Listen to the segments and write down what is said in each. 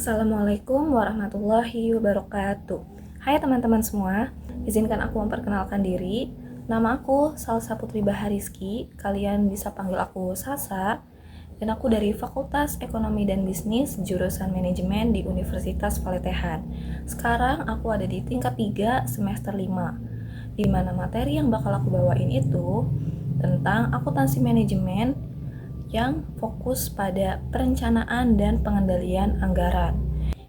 Assalamualaikum warahmatullahi wabarakatuh. Hai teman-teman semua, izinkan aku memperkenalkan diri. Nama aku Salsa Putri Bahariski, kalian bisa panggil aku Sasa, dan aku dari Fakultas Ekonomi dan Bisnis jurusan Manajemen di Universitas Paletehan. Sekarang aku ada di tingkat 3 semester 5, di mana materi yang bakal aku bawain itu tentang akuntansi manajemen yang fokus pada perencanaan dan pengendalian anggaran.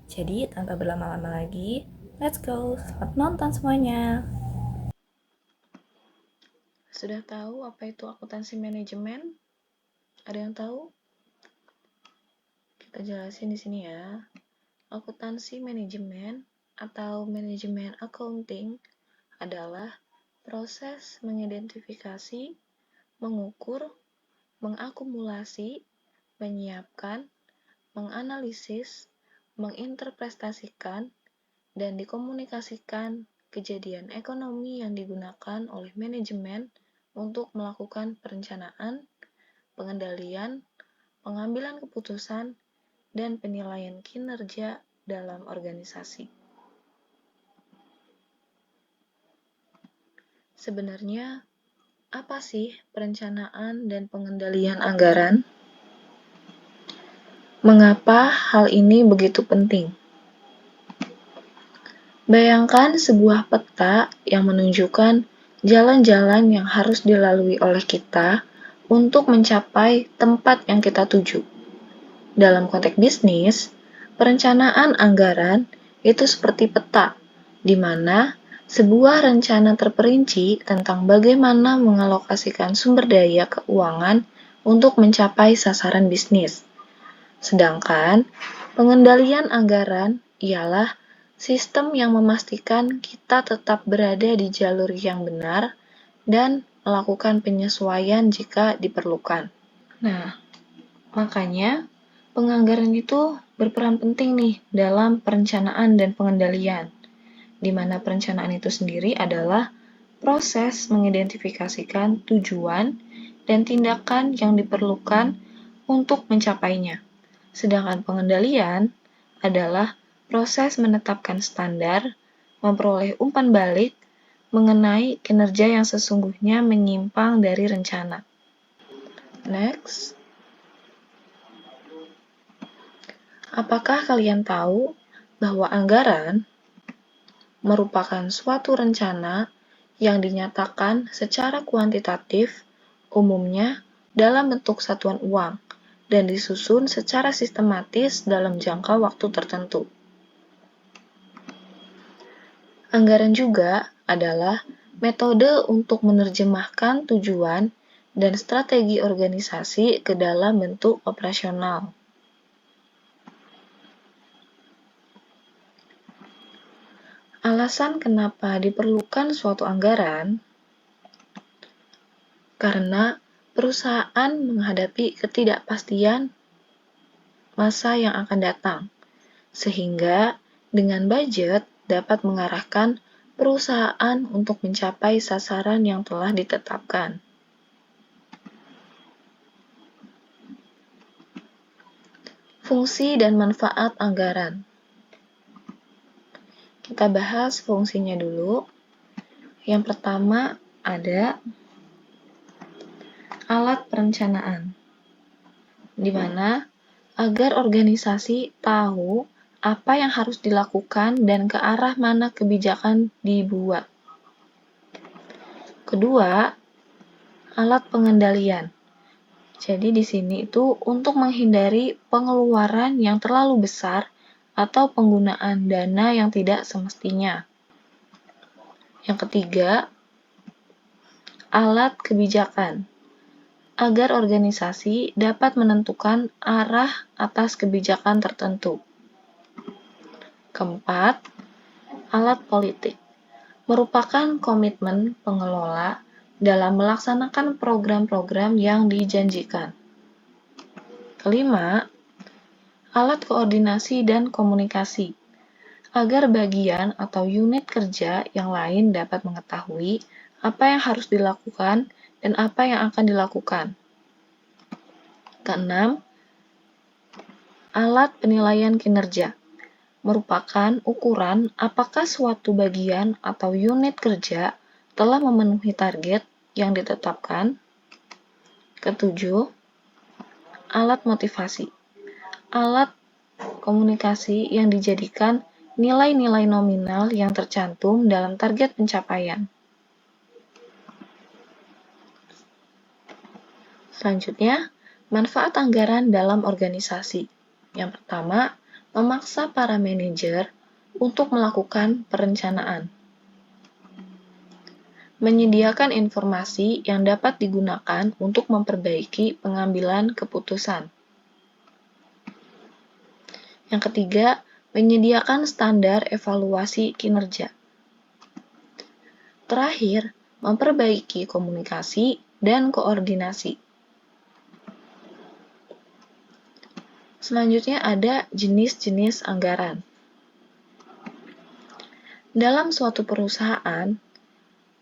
Jadi, tanpa berlama-lama lagi, let's go. Selamat nonton semuanya. Sudah tahu apa itu akuntansi manajemen? Ada yang tahu? Kita jelasin di sini ya. Akuntansi manajemen atau manajemen accounting adalah proses mengidentifikasi, mengukur, mengakumulasi, menyiapkan, menganalisis, menginterpretasikan, dan dikomunikasikan kejadian ekonomi yang digunakan oleh manajemen untuk melakukan perencanaan, pengendalian, pengambilan keputusan, dan penilaian kinerja dalam organisasi. Sebenarnya, apa sih perencanaan dan pengendalian anggaran? Mengapa hal ini begitu penting? Bayangkan sebuah peta yang menunjukkan jalan-jalan yang harus dilalui oleh kita untuk mencapai tempat yang kita tuju. Dalam konteks bisnis, perencanaan anggaran itu seperti peta, di mana sebuah rencana terperinci tentang bagaimana mengalokasikan sumber daya keuangan untuk mencapai sasaran bisnis. Sedangkan pengendalian anggaran ialah sistem yang memastikan kita tetap berada di jalur yang benar dan melakukan penyesuaian jika diperlukan. Nah, makanya penganggaran itu berperan penting nih dalam perencanaan dan pengendalian, di mana perencanaan itu sendiri adalah proses mengidentifikasikan tujuan dan tindakan yang diperlukan untuk mencapainya. Sedangkan pengendalian adalah proses menetapkan standar, memperoleh umpan balik mengenai kinerja yang sesungguhnya menyimpang dari rencana. Next. Apakah kalian tahu bahwa anggaran merupakan suatu rencana yang dinyatakan secara kuantitatif, umumnya dalam bentuk satuan uang, dan disusun secara sistematis dalam jangka waktu tertentu. Anggaran juga adalah metode untuk menerjemahkan tujuan dan strategi organisasi ke dalam bentuk operasional. Alasan kenapa diperlukan suatu anggaran? Karena perusahaan menghadapi ketidakpastian masa yang akan datang, sehingga dengan budget dapat mengarahkan perusahaan untuk mencapai sasaran yang telah ditetapkan. Fungsi dan manfaat anggaran. Kita bahas fungsinya dulu. Yang pertama ada alat perencanaan, di mana agar organisasi tahu apa yang harus dilakukan dan ke arah mana kebijakan dibuat. Kedua, alat pengendalian. Jadi di sini itu untuk menghindari pengeluaran yang terlalu besar atau penggunaan dana yang tidak semestinya. Yang ketiga, alat kebijakan. Agar organisasi dapat menentukan arah atas kebijakan tertentu. Keempat, alat politik. Merupakan komitmen pengelola dalam melaksanakan program-program yang dijanjikan. Kelima, alat koordinasi dan komunikasi. Agar bagian atau unit kerja yang lain dapat mengetahui apa yang harus dilakukan dan apa yang akan dilakukan. Keenam, alat penilaian kinerja. merupakan ukuran apakah suatu bagian atau unit kerja telah memenuhi target yang ditetapkan. Ketujuh, alat motivasi. Alat komunikasi yang dijadikan nilai-nilai nominal yang tercantum dalam target pencapaian. Selanjutnya, manfaat anggaran dalam organisasi. Yang pertama, memaksa para manajer untuk melakukan perencanaan. Menyediakan informasi yang dapat digunakan untuk memperbaiki pengambilan keputusan. Yang ketiga, menyediakan standar evaluasi kinerja. Terakhir, memperbaiki komunikasi dan koordinasi. Selanjutnya ada jenis-jenis anggaran. Dalam suatu perusahaan,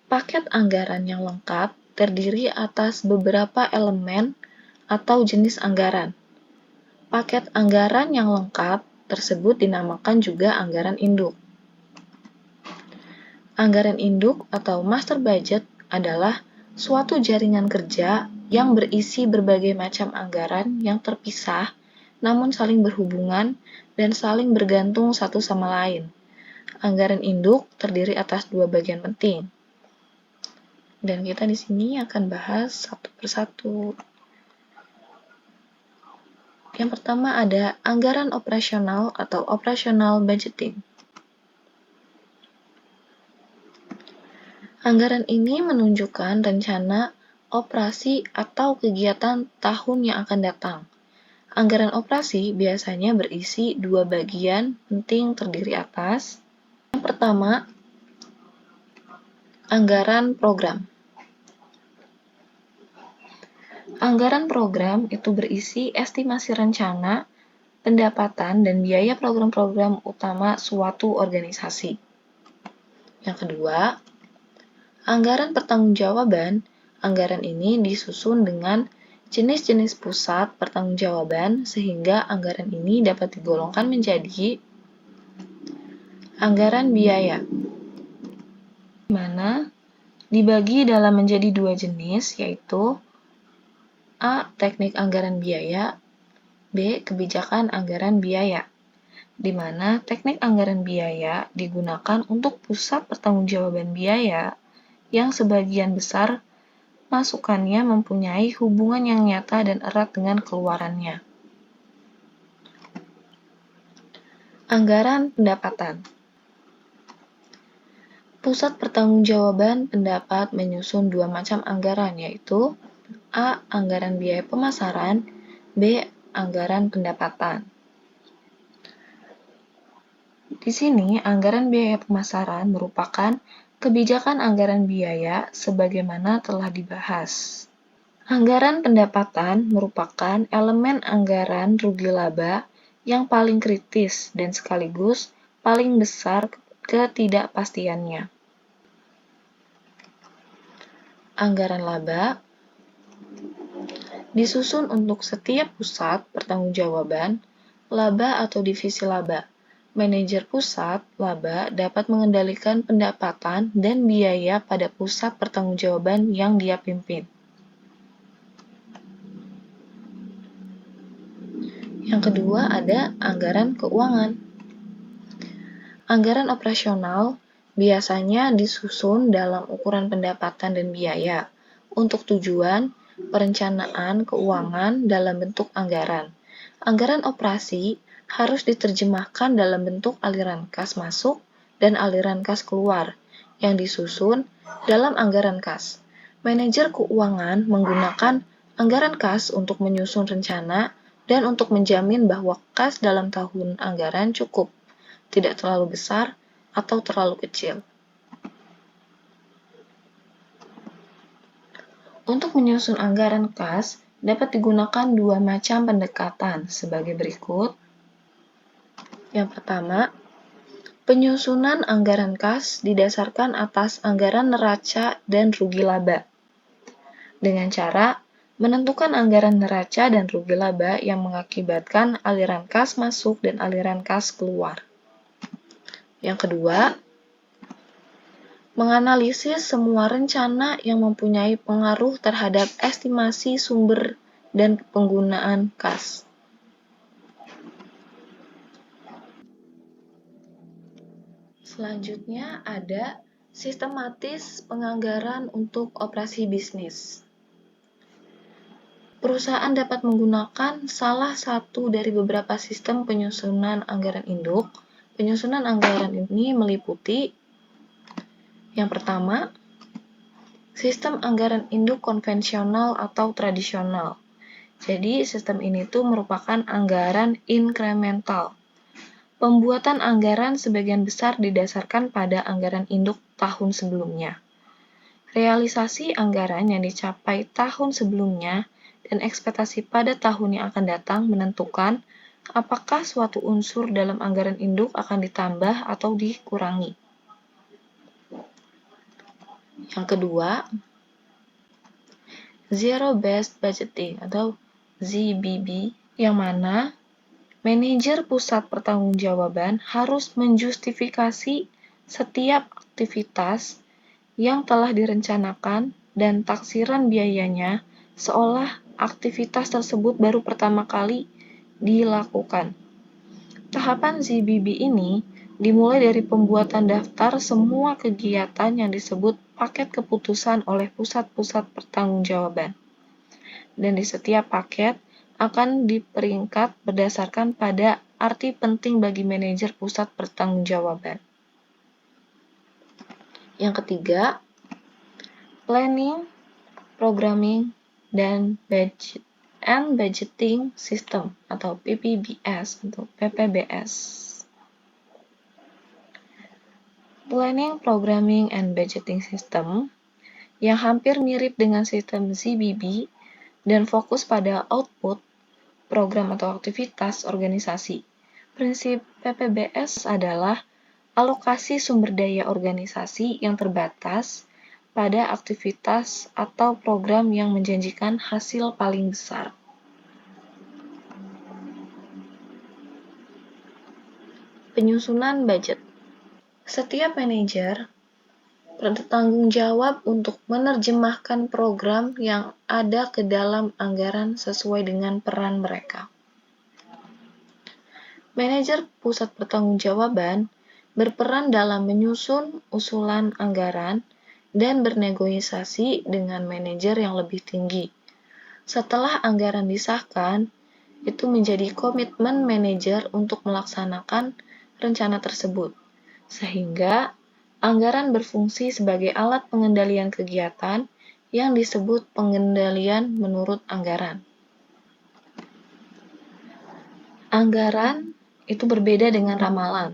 paket anggaran yang lengkap terdiri atas beberapa elemen atau jenis anggaran. Paket anggaran yang lengkap tersebut dinamakan juga anggaran induk. Anggaran induk atau master budget adalah suatu jaringan kerja yang berisi berbagai macam anggaran yang terpisah namun saling berhubungan dan saling bergantung satu sama lain. Anggaran induk terdiri atas dua bagian penting. Dan kita di sini akan bahas satu persatu. Yang pertama ada anggaran operasional atau operational budgeting. Anggaran ini menunjukkan rencana operasi atau kegiatan tahun yang akan datang. Anggaran operasi biasanya berisi dua bagian penting terdiri atas. Yang pertama, anggaran program. Anggaran program itu berisi estimasi rencana, pendapatan, dan biaya program-program utama suatu organisasi. Yang kedua, anggaran pertanggungjawaban. Anggaran ini disusun dengan jenis-jenis pusat pertanggungjawaban sehingga anggaran ini dapat digolongkan menjadi anggaran biaya, di mana dibagi dalam menjadi dua jenis, yaitu A. Teknik anggaran biaya, B. Kebijakan anggaran biaya, di mana teknik anggaran biaya digunakan untuk pusat pertanggungjawaban biaya yang sebagian besar masukannya mempunyai hubungan yang nyata dan erat dengan keluarannya. Anggaran pendapatan. Pusat pertanggungjawaban pendapat menyusun dua macam anggaran, yaitu A. Anggaran biaya pemasaran, B. Anggaran pendapatan. Di sini, anggaran biaya pemasaran merupakan kebijakan anggaran biaya sebagaimana telah dibahas. Anggaran pendapatan merupakan elemen anggaran rugi laba yang paling kritis dan sekaligus paling besar ketidakpastiannya. Anggaran laba disusun untuk setiap pusat pertanggungjawaban laba atau divisi laba. Manajer pusat laba dapat mengendalikan pendapatan dan biaya pada pusat pertanggungjawaban yang dia pimpin. Yang kedua ada anggaran keuangan. Anggaran operasional biasanya disusun dalam ukuran pendapatan dan biaya untuk tujuan perencanaan keuangan dalam bentuk anggaran. Anggaran operasi harus diterjemahkan dalam bentuk aliran kas masuk dan aliran kas keluar yang disusun dalam anggaran kas. Manajer keuangan menggunakan anggaran kas untuk menyusun rencana dan untuk menjamin bahwa kas dalam tahun anggaran cukup, tidak terlalu besar atau terlalu kecil. Untuk menyusun anggaran kas dapat digunakan dua macam pendekatan sebagai berikut. Yang pertama, penyusunan anggaran kas didasarkan atas anggaran neraca dan rugi laba, dengan cara menentukan anggaran neraca dan rugi laba yang mengakibatkan aliran kas masuk dan aliran kas keluar. Yang kedua, menganalisis semua rencana yang mempunyai pengaruh terhadap estimasi sumber dan penggunaan kas. Selanjutnya ada sistematis penganggaran untuk operasi bisnis. Perusahaan dapat menggunakan salah satu dari beberapa sistem penyusunan anggaran induk. Penyusunan anggaran ini meliputi yang pertama, sistem anggaran induk konvensional atau tradisional. Jadi, sistem ini tuh merupakan anggaran inkremental. Pembuatan anggaran sebagian besar didasarkan pada anggaran induk tahun sebelumnya. Realisasi anggaran yang dicapai tahun sebelumnya dan ekspektasi pada tahun yang akan datang menentukan apakah suatu unsur dalam anggaran induk akan ditambah atau dikurangi. Yang kedua, Zero-Based Budgeting atau ZBB, yang mana manajer pusat pertanggungjawaban harus menjustifikasi setiap aktivitas yang telah direncanakan dan taksiran biayanya seolah aktivitas tersebut baru pertama kali dilakukan. Tahapan ZBB ini dimulai dari pembuatan daftar semua kegiatan yang disebut paket keputusan oleh pusat-pusat pertanggungjawaban. Dan di setiap paket akan diperingkat berdasarkan pada arti penting bagi manajer pusat pertanggungjawaban. Yang ketiga, planning, programming, dan budgeting system atau PPBS atau PPBS. Planning, programming, and budgeting system yang hampir mirip dengan sistem ZBB dan fokus pada output, program atau aktivitas organisasi. Prinsip PPBS adalah alokasi sumber daya organisasi yang terbatas pada aktivitas atau program yang menjanjikan hasil paling besar. Penyusunan budget. Setiap manajer bertanggung jawab untuk menerjemahkan program yang ada ke dalam anggaran sesuai dengan peran mereka. Manajer pusat pertanggungjawaban berperan dalam menyusun usulan anggaran dan bernegosiasi dengan manajer yang lebih tinggi. Setelah anggaran disahkan, itu menjadi komitmen manajer untuk melaksanakan rencana tersebut, sehingga anggaran berfungsi sebagai alat pengendalian kegiatan yang disebut pengendalian menurut anggaran. Anggaran itu berbeda dengan ramalan.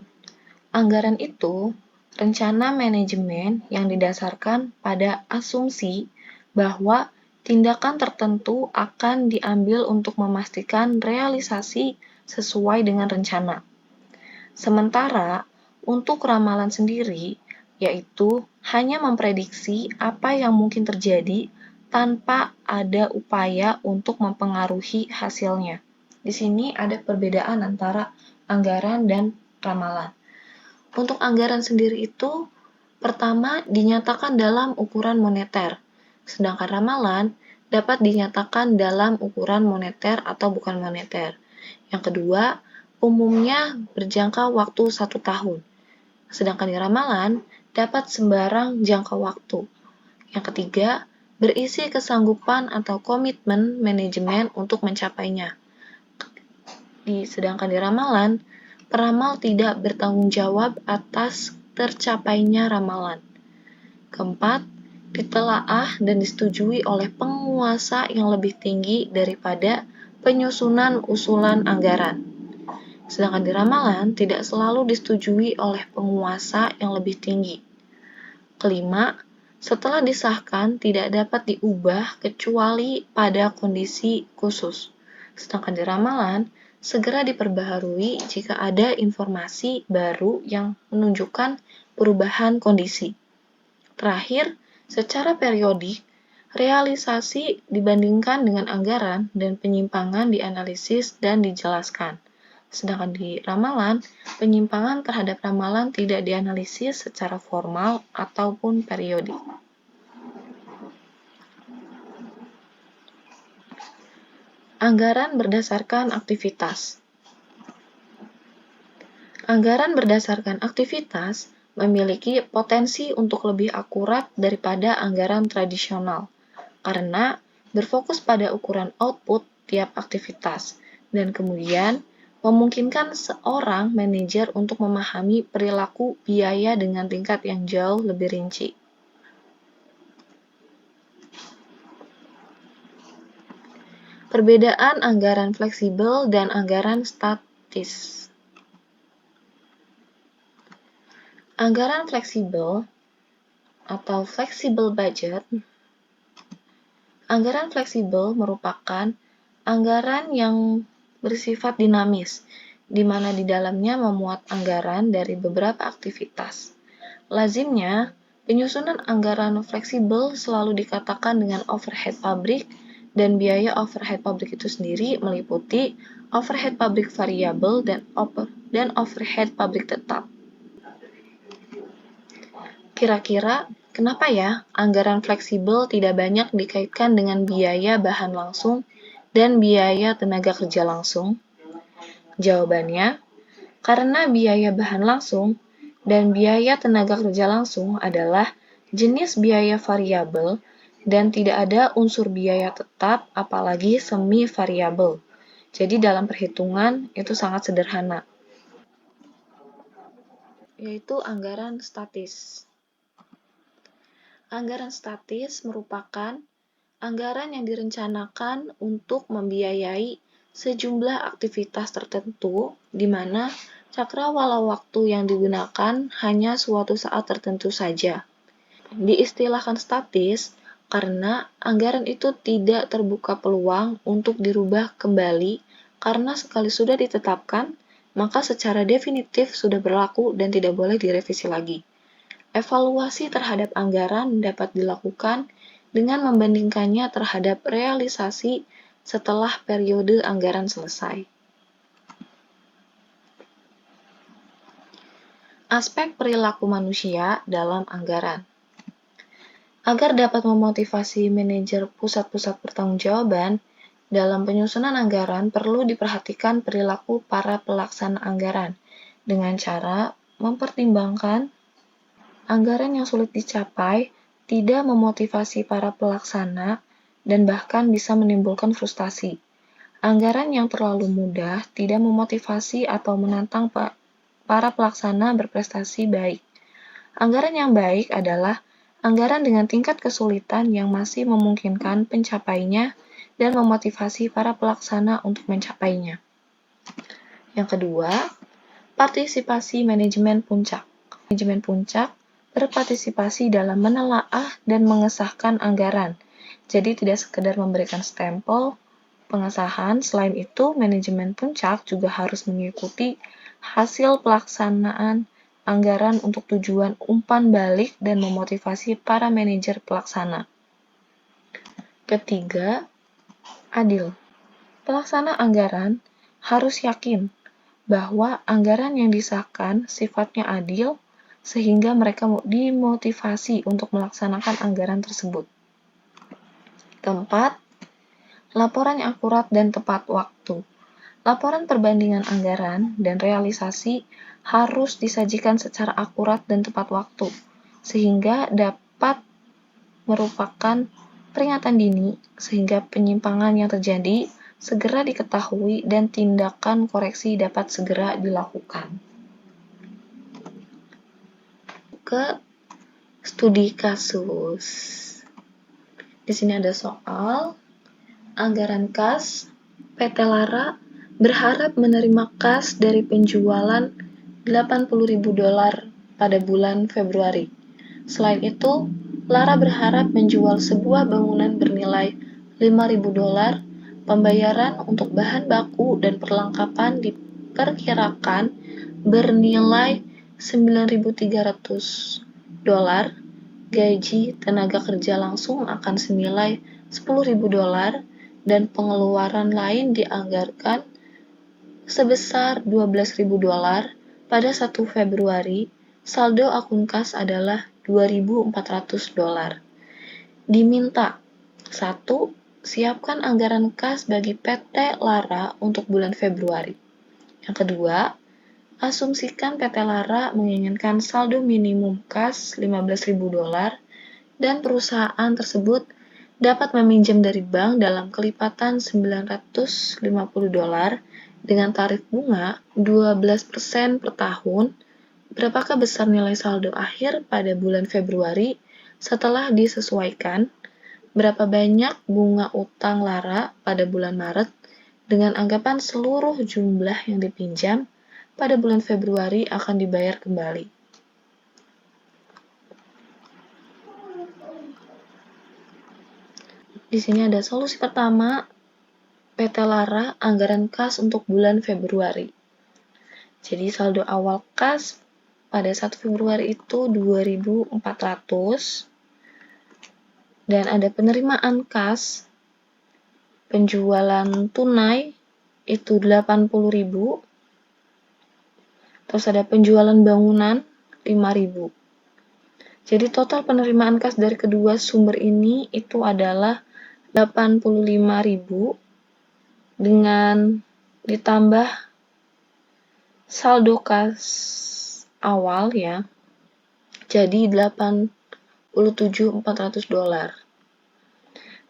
Anggaran itu rencana manajemen yang didasarkan pada asumsi bahwa tindakan tertentu akan diambil untuk memastikan realisasi sesuai dengan rencana. Sementara untuk ramalan sendiri, yaitu hanya memprediksi apa yang mungkin terjadi tanpa ada upaya untuk mempengaruhi hasilnya. Di sini ada perbedaan antara anggaran dan ramalan. Untuk anggaran sendiri itu, pertama dinyatakan dalam ukuran moneter, sedangkan ramalan dapat dinyatakan dalam ukuran moneter atau bukan moneter. Yang kedua, umumnya berjangka waktu 1 tahun, sedangkan di ramalan dapat sembarang jangka waktu. Yang ketiga, berisi kesanggupan atau komitmen manajemen untuk mencapainya. Sedangkan di ramalan, peramal tidak bertanggung jawab atas tercapainya ramalan. Keempat, ditelaah dan disetujui oleh penguasa yang lebih tinggi daripada penyusunan usulan anggaran. Sedangkan di ramalan tidak selalu disetujui oleh penguasa yang lebih tinggi. Kelima, setelah disahkan tidak dapat diubah kecuali pada kondisi khusus. Sedangkan di ramalan segera diperbaharui jika ada informasi baru yang menunjukkan perubahan kondisi. Terakhir, secara periodik, realisasi dibandingkan dengan anggaran dan penyimpangan dianalisis dan dijelaskan. Sedangkan di ramalan, penyimpangan terhadap ramalan tidak dianalisis secara formal ataupun periodik. Anggaran berdasarkan aktivitas. Anggaran berdasarkan aktivitas memiliki potensi untuk lebih akurat daripada anggaran tradisional, karena berfokus pada ukuran output tiap aktivitas, dan kemudian memungkinkan seorang manajer untuk memahami perilaku biaya dengan tingkat yang jauh lebih rinci. Perbedaan anggaran fleksibel dan anggaran statis. Anggaran fleksibel atau flexible budget. Anggaran fleksibel merupakan anggaran yang bersifat dinamis, di mana di dalamnya memuat anggaran dari beberapa aktivitas. Lazimnya, penyusunan anggaran fleksibel selalu dikatakan dengan overhead pabrik, dan biaya overhead pabrik itu sendiri meliputi overhead pabrik variabel dan overhead pabrik tetap. Kira-kira, kenapa ya anggaran fleksibel tidak banyak dikaitkan dengan biaya bahan langsung dan biaya tenaga kerja langsung? Jawabannya, karena biaya bahan langsung dan biaya tenaga kerja langsung adalah jenis biaya variabel dan tidak ada unsur biaya tetap apalagi semi variabel. Jadi dalam perhitungan itu sangat sederhana, yaitu anggaran statis. Anggaran statis merupakan anggaran yang direncanakan untuk membiayai sejumlah aktivitas tertentu di mana cakrawala waktu yang digunakan hanya suatu saat tertentu saja. Diistilahkan statis karena anggaran itu tidak terbuka peluang untuk dirubah kembali karena sekali sudah ditetapkan, maka secara definitif sudah berlaku dan tidak boleh direvisi lagi. Evaluasi terhadap anggaran dapat dilakukan dengan membandingkannya terhadap realisasi setelah periode anggaran selesai. Aspek perilaku manusia dalam anggaran. Agar dapat memotivasi manajer pusat-pusat pertanggungjawaban, dalam penyusunan anggaran perlu diperhatikan perilaku para pelaksana anggaran dengan cara mempertimbangkan anggaran yang sulit dicapai tidak memotivasi para pelaksana dan bahkan bisa menimbulkan frustasi. Anggaran yang terlalu mudah tidak memotivasi atau menantang para pelaksana berprestasi baik. Anggaran yang baik adalah anggaran dengan tingkat kesulitan yang masih memungkinkan pencapainya dan memotivasi para pelaksana untuk mencapainya. Yang kedua, partisipasi manajemen puncak. Manajemen puncak berpartisipasi dalam menelaah dan mengesahkan anggaran. Jadi tidak sekedar memberikan stempel pengesahan, selain itu manajemen puncak juga harus mengikuti hasil pelaksanaan anggaran untuk tujuan umpan balik dan memotivasi para manajer pelaksana. Ketiga, adil. Pelaksana anggaran harus yakin bahwa anggaran yang disahkan sifatnya adil sehingga mereka dimotivasi untuk melaksanakan anggaran tersebut. Keempat, laporan yang akurat dan tepat waktu. Laporan perbandingan anggaran dan realisasi harus disajikan secara akurat dan tepat waktu, sehingga dapat merupakan peringatan dini sehingga penyimpangan yang terjadi segera diketahui dan tindakan koreksi dapat segera dilakukan. Ke studi kasus. Di sini ada soal anggaran kas. PT Lara berharap menerima kas dari penjualan $80.000 pada bulan Februari. Selain itu, Lara berharap menjual sebuah bangunan bernilai $5.000. Pembayaran untuk bahan baku dan perlengkapan diperkirakan bernilai $9.300. Gaji tenaga kerja langsung akan senilai $10.000 dan pengeluaran lain dianggarkan sebesar $12.000 pada 1 Februari, saldo akun kas adalah $2.400. Diminta 1. Siapkan anggaran kas bagi PT Lara untuk bulan Februari. Yang kedua, asumsikan PT Lara menginginkan saldo minimum kas $15.000 dan perusahaan tersebut dapat meminjam dari bank dalam kelipatan $950 dengan tarif bunga 12% per tahun. Berapakah besar nilai saldo akhir pada bulan Februari setelah disesuaikan? Berapa banyak bunga utang Lara pada bulan Maret dengan anggapan seluruh jumlah yang dipinjam pada bulan Februari akan dibayar kembali. Di sini ada solusi pertama, PT Lara anggaran kas untuk bulan Februari. Jadi saldo awal kas pada 1 Februari itu 2.400 dan ada penerimaan kas penjualan tunai itu 80.000. Terus ada penjualan bangunan 5.000. Jadi total penerimaan kas dari kedua sumber ini itu adalah 85.000 dengan ditambah saldo kas awal ya. Jadi $87.400.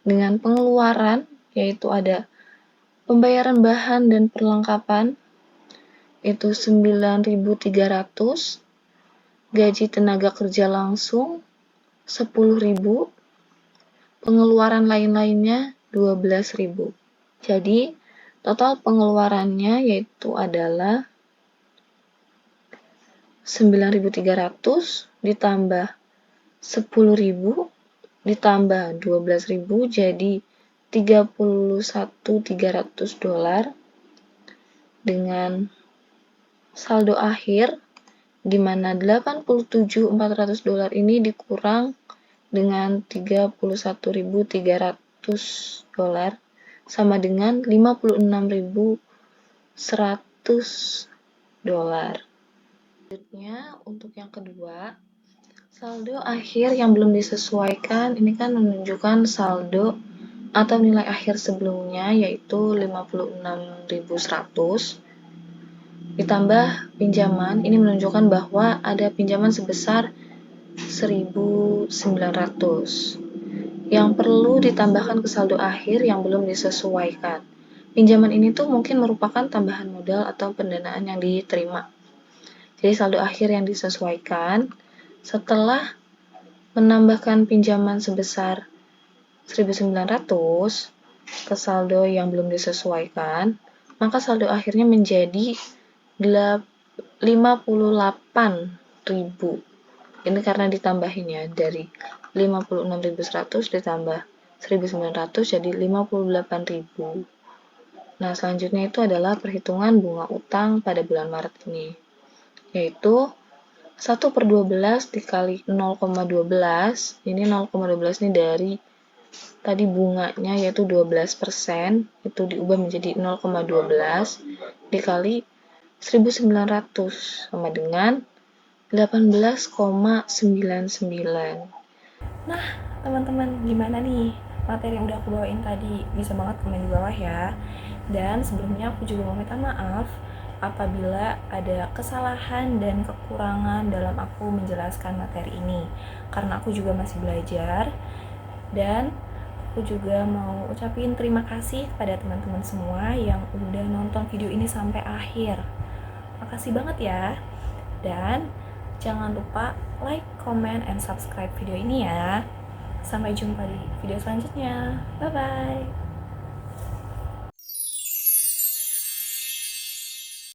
Dengan pengeluaran yaitu ada pembayaran bahan dan perlengkapan itu 9.300, gaji tenaga kerja langsung 10.000, pengeluaran lain-lainnya 12.000. Jadi total pengeluarannya yaitu adalah 9.300 ditambah 10.000 ditambah 12.000 jadi $31.300 dengan saldo akhir di mana $87.400 ini dikurang dengan $31.300 sama dengan $56.100. Selanjutnya untuk yang kedua, saldo akhir yang belum disesuaikan ini kan menunjukkan saldo atau nilai akhir sebelumnya yaitu 56.100 ditambah pinjaman, ini menunjukkan bahwa ada pinjaman sebesar 1.900 yang perlu ditambahkan ke saldo akhir yang belum disesuaikan. Pinjaman ini tuh mungkin merupakan tambahan modal atau pendanaan yang diterima. Jadi saldo akhir yang disesuaikan setelah menambahkan pinjaman sebesar 1.900 ke saldo yang belum disesuaikan, maka saldo akhirnya menjadi 58.000. Ini karena ditambahin ya, dari 56.100 ditambah 1.900 jadi 58.000. Nah, selanjutnya itu adalah perhitungan bunga utang pada bulan Maret ini, yaitu 1/12 dikali 0,12, ini 0,12 ini dari tadi bunganya yaitu 12%, itu diubah menjadi 0,12 dikali 1.900 sama dengan 18,99. Nah, teman-teman gimana nih materi yang udah aku bawain tadi? Bisa banget komen di bawah ya. Dan sebelumnya aku juga mau minta maaf apabila ada kesalahan dan kekurangan dalam aku menjelaskan materi ini, karena aku juga masih belajar. Dan aku juga mau ucapin terima kasih kepada teman-teman semua yang udah nonton video ini sampai akhir. Makasih banget ya. Dan jangan lupa like, comment, and subscribe video ini ya. Sampai jumpa di video selanjutnya. Bye-bye.